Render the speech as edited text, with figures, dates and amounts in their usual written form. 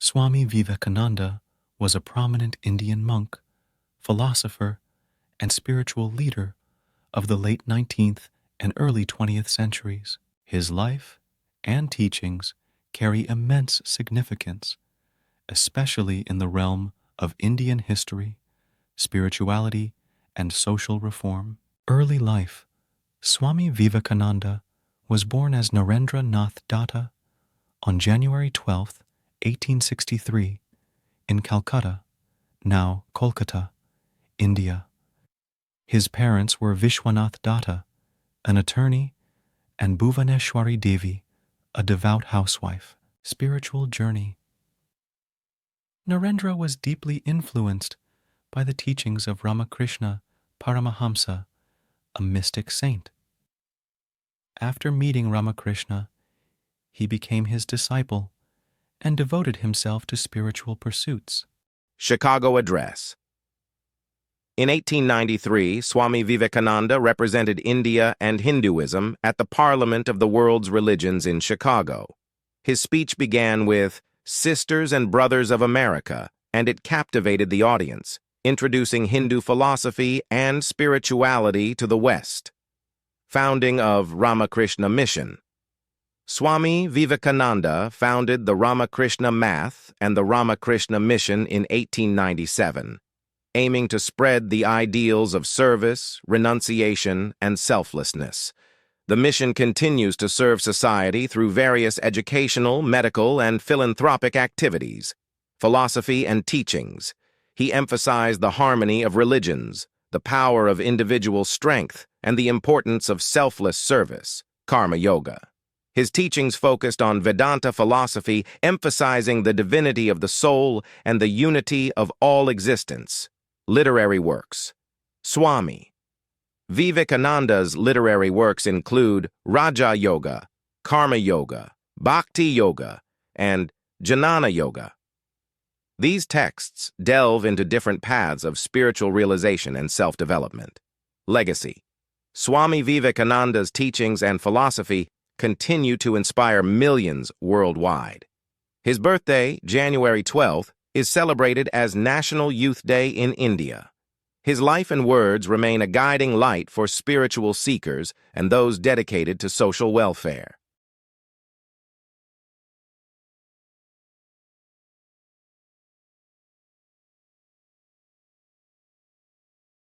Swami Vivekananda was a prominent Indian monk, philosopher, and spiritual leader of the late 19th and early 20th centuries. His life and teachings carry immense significance, especially in the realm of Indian history, spirituality, and social reform. Early life. Swami Vivekananda was born as Narendra Nath Datta on January 12, 1863, in Calcutta, now Kolkata, India. His parents were Vishwanath Datta, an attorney, and Bhuvaneshwari Devi, a devout housewife. Spiritual journey. Narendra was deeply influenced by the teachings of Ramakrishna Paramahamsa, a mystic saint. After meeting Ramakrishna, he became his disciple and devoted himself to spiritual pursuits. Chicago Address. In 1893, Swami Vivekananda represented India and Hinduism at the Parliament of the World's Religions in Chicago. His speech began with, "Sisters and Brothers of America," and it captivated the audience, introducing Hindu philosophy and spirituality to the West. Founding of Ramakrishna Mission. Swami Vivekananda founded the Ramakrishna Math and the Ramakrishna Mission in 1897, aiming to spread the ideals of service, renunciation, and selflessness. The mission continues to serve society through various educational, medical, and philanthropic activities. Philosophy and teachings. He emphasized the harmony of religions, the power of individual strength, and the importance of selfless service, karma yoga. His teachings focused on Vedanta philosophy, emphasizing the divinity of the soul and the unity of all existence. Literary works. Swami Vivekananda's literary works include Raja Yoga, Karma Yoga, Bhakti Yoga, and Jnana Yoga. These texts delve into different paths of spiritual realization and self-development. Legacy. Swami Vivekananda's teachings and philosophy continue to inspire millions worldwide. His birthday, January 12th, is celebrated as National Youth Day in India. His life and words remain a guiding light for spiritual seekers and those dedicated to social welfare.